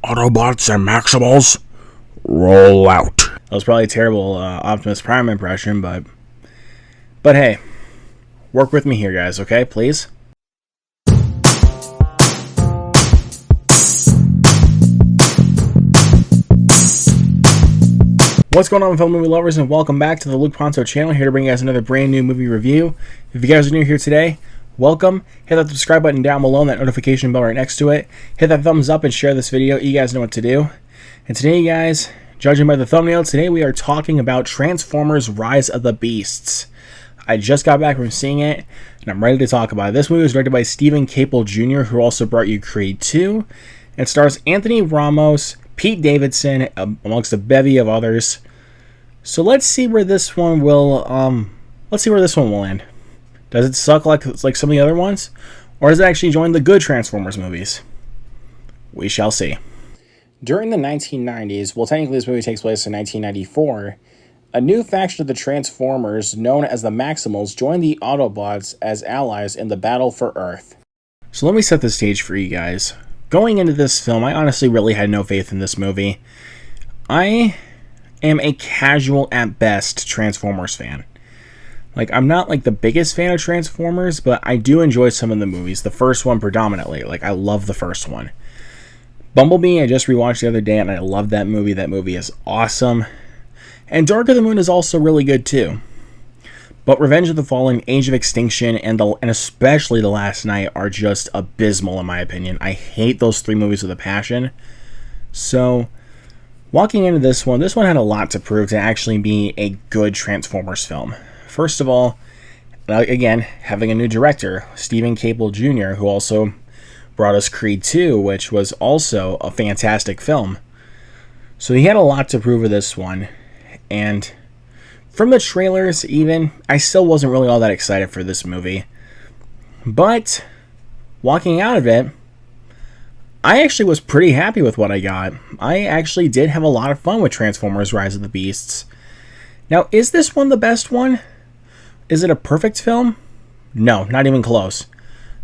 Autobots and Maximals, roll out. That was probably a terrible Optimus Prime impression, but hey, work with me here, guys, okay, please? What's going on, film movie lovers, and welcome back to the Luke Ponto channel, here to bring you guys another brand new movie review. If you guys are new here today, welcome. Hit that subscribe button down below and that notification bell right next to it. Hit that thumbs up and share this video. You guys know what to do. And today, you guys, judging by the thumbnail, today we are talking about Transformers Rise of the Beasts. I just got back from seeing it, and I'm ready to talk about it. This movie was directed by Stephen Caple Jr., who also brought you Creed 2. It stars Anthony Ramos, Pete Davidson, amongst a bevy of others. So let's see where this one will land. Does it suck like some of the other ones, or does it actually join the good Transformers movies? We shall see. During the 1990s, well, technically this movie takes place in 1994, a new faction of the Transformers, known as the Maximals, joined the Autobots as allies in the battle for Earth. So let me set the stage for you guys. Going into this film, I honestly really had no faith in this movie. I am a casual at best Transformers fan. Like, I'm not like the biggest fan of Transformers, but I do enjoy some of the movies. The first one predominantly. Like, I love the first one. Bumblebee, I just rewatched the other day, and I love that movie. That movie is awesome. And Dark of the Moon is also really good too. But Revenge of the Fallen, Age of Extinction, and especially The Last Knight are just abysmal in my opinion. I hate those three movies with a passion. So, walking into this one had a lot to prove to actually be a good Transformers film. First of all, again, having a new director, Stephen Caple Jr., who also brought us Creed 2, which was also a fantastic film. So he had a lot to prove with this one. And from the trailers even, I still wasn't really all that excited for this movie. But walking out of it, I actually was pretty happy with what I got. I actually did have a lot of fun with Transformers Rise of the Beasts. Now, is this one the best one? Is it a perfect film? No, not even close.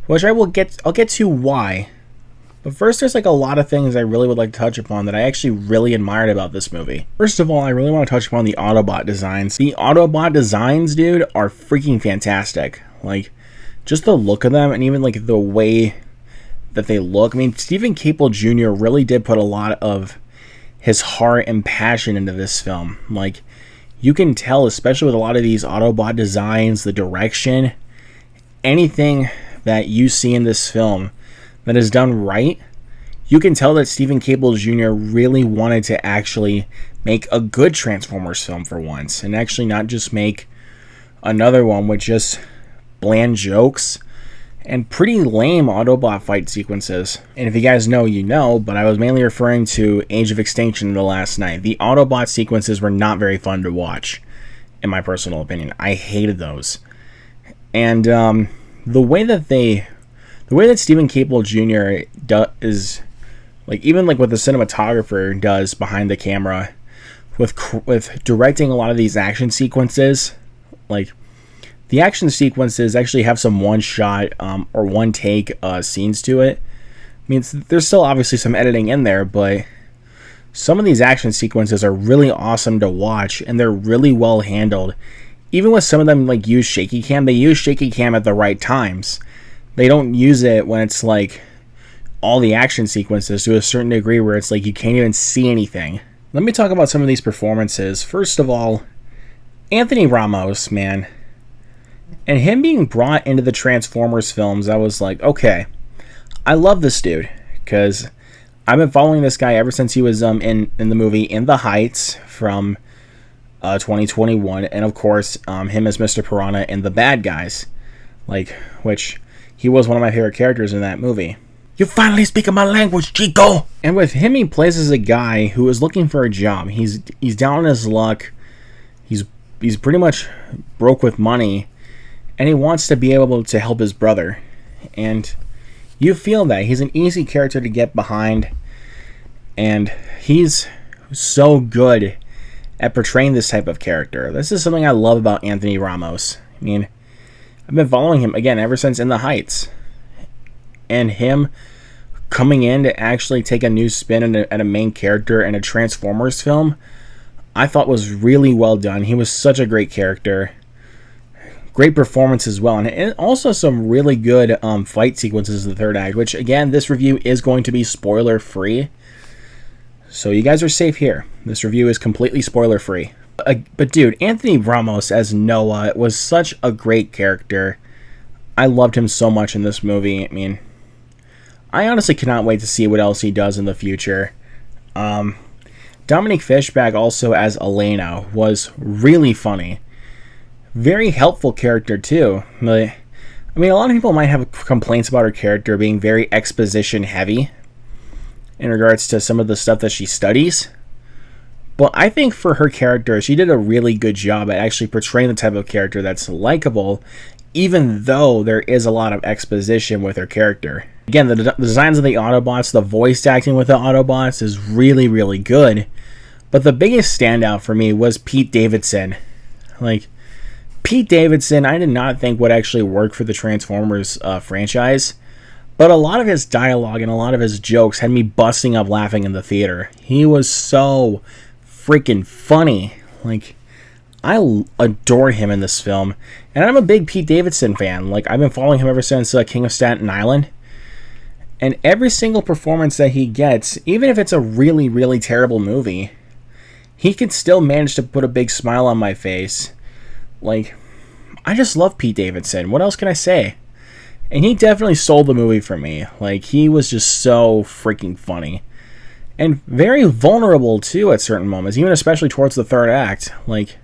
Which I'll get to why. But first, there's like a lot of things I really would like to touch upon that I actually really admired about this movie. First of all, I really want to touch upon the Autobot designs. The Autobot designs, dude, are freaking fantastic. Like, just the look of them and even like the way that they look. I mean, Stephen Caple Jr. really did put a lot of his heart and passion into this film. Like, you can tell, especially with a lot of these Autobot designs, the direction, anything that you see in this film that is done right, you can tell that Stephen Caple Jr. really wanted to actually make a good Transformers film for once, and actually not just make another one with just bland jokes and pretty lame Autobot fight sequences. And if you guys know, you know, but I was mainly referring to Age of Extinction and The Last Knight. The Autobot sequences were not very fun to watch, in my personal opinion. I hated those. And the way that Stephen Caple Jr. is, like, even like what the cinematographer does behind the camera with directing a lot of these action sequences, like, the action sequences actually have some one-shot or one-take scenes to it. I mean, there's still obviously some editing in there, but some of these action sequences are really awesome to watch, and they're really well handled. Even with some of them, like, use shaky cam, they use shaky cam at the right times. They don't use it when it's, like, all the action sequences to a certain degree where it's, like, you can't even see anything. Let me talk about some of these performances. First of all, Anthony Ramos, man. And him being brought into the Transformers films, I was like, okay, I love this dude, because I've been following this guy ever since he was in the movie In the Heights from 2021, and of course, him as Mr. Piranha in The Bad Guys, like, which he was one of my favorite characters in that movie. You finally speaking my language, Chico! And with him, he plays as a guy who is looking for a job. He's down on his luck. He's pretty much broke with money, and he wants to be able to help his brother. And you feel that. He's an easy character to get behind, and he's so good at portraying this type of character. This is something I love about Anthony Ramos. I mean, I've been following him, again, ever since In the Heights. And him coming in to actually take a new spin at a main character in a Transformers film, I thought was really well done. He was such a great character. Great performance as well. And also some really good fight sequences in the third act, which, again, this review is going to be spoiler-free. So you guys are safe here. This review is completely spoiler-free. But dude, Anthony Ramos as Noah was such a great character. I loved him so much in this movie. I mean, I honestly cannot wait to see what else he does in the future. Dominique Fishback also as Elena was really funny. Very helpful character too. But, I mean, a lot of people might have complaints about her character being very exposition heavy in regards to some of the stuff that she studies. But I think for her character, she did a really good job at actually portraying the type of character that's likable, even though there is a lot of exposition with her character. Again, the designs of the Autobots, the voice acting with the Autobots is really, really good. But the biggest standout for me was Pete Davidson. Like, Pete Davidson, I did not think would actually work for the Transformers franchise. But a lot of his dialogue and a lot of his jokes had me busting up laughing in the theater. He was so freaking funny. Like, I adore him in this film. And I'm a big Pete Davidson fan. Like, I've been following him ever since King of Staten Island. And every single performance that he gets, even if it's a really, really terrible movie, he can still manage to put a big smile on my face. Like, I just love Pete Davidson. What else can I say? And he definitely sold the movie for me. Like, he was just so freaking funny. And very vulnerable, too, at certain moments. Even especially towards the third act. Like,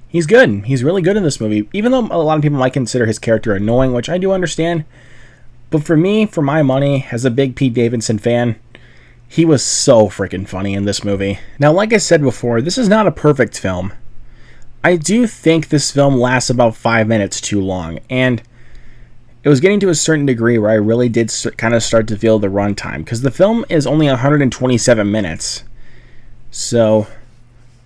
he's good. He's really good in this movie. Even though a lot of people might consider his character annoying, which I do understand. But for me, for my money, as a big Pete Davidson fan, he was so freaking funny in this movie. Now, like I said before, this is not a perfect film. I do think this film lasts about 5 minutes too long. And it was getting to a certain degree where I really did kind of start to feel the runtime. Because the film is only 127 minutes. So,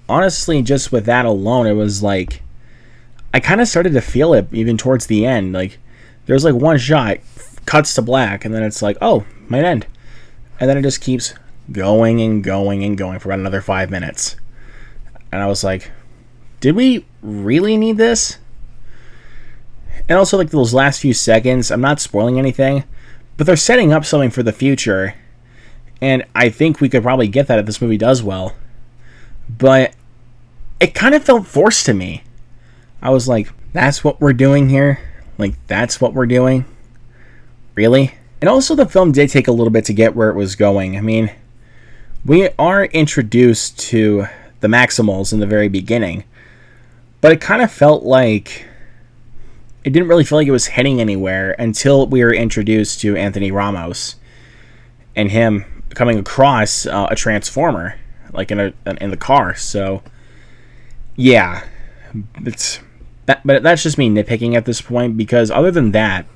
honestly, just with that alone, it was like, I kind of started to feel it even towards the end. Like, there's like one shot, cuts to black, and then it's like, oh, might end. And then it just keeps going and going and going for about another 5 minutes. And I was like, did we really need this? And also, like, those last few seconds, I'm not spoiling anything, but they're setting up something for the future. And I think we could probably get that if this movie does well. But it kind of felt forced to me. I was like, that's what we're doing here? Like, that's what we're doing? Really? And also, the film did take a little bit to get where it was going. I mean, we are introduced to the Maximals in the very beginning. But it kind of felt like it didn't really feel like it was heading anywhere until we were introduced to Anthony Ramos and him coming across a Transformer, like in the car. So, yeah, but that's just me nitpicking at this point, because other than that,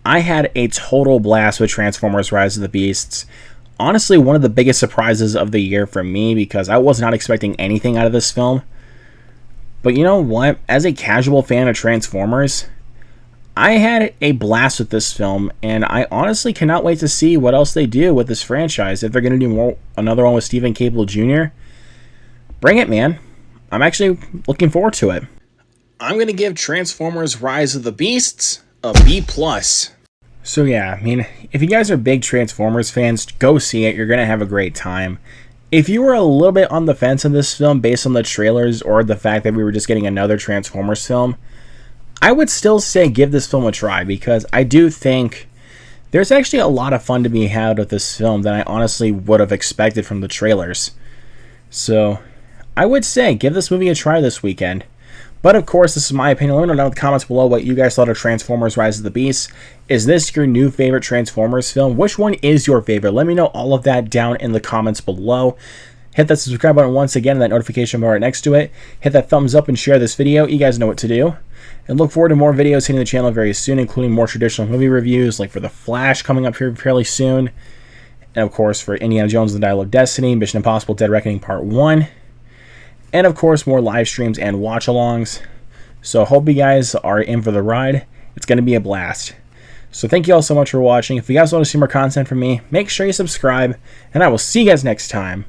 I had a total blast with Transformers Rise of the Beasts. Honestly, one of the biggest surprises of the year for me, because I was not expecting anything out of this film. But you know what? As a casual fan of Transformers, I had a blast with this film, and I honestly cannot wait to see what else they do with this franchise. If they're going to do another one with Stephen Caple Jr., bring it, man. I'm actually looking forward to it. I'm going to give Transformers Rise of the Beasts a B+. So yeah, I mean, if you guys are big Transformers fans, go see it. You're going to have a great time. If you were a little bit on the fence on this film based on the trailers or the fact that we were just getting another Transformers film, I would still say give this film a try, because I do think there's actually a lot of fun to be had with this film that I honestly would have expected from the trailers. So I would say give this movie a try this weekend. But of course, this is my opinion. Let me know down in the comments below what you guys thought of Transformers Rise of the Beasts. Is this your new favorite Transformers film? Which one is your favorite? Let me know all of that down in the comments below. Hit that subscribe button once again and that notification bar right next to it. Hit that thumbs up and share this video. You guys know what to do. And look forward to more videos hitting the channel very soon, including more traditional movie reviews, like for The Flash coming up here fairly soon. And of course, for Indiana Jones and the Dial of Destiny, Mission Impossible Dead Reckoning Part 1. And of course, more live streams and watch-alongs. So I hope you guys are in for the ride. It's going to be a blast. So thank you all so much for watching. If you guys want to see more content from me, make sure you subscribe, and I will see you guys next time.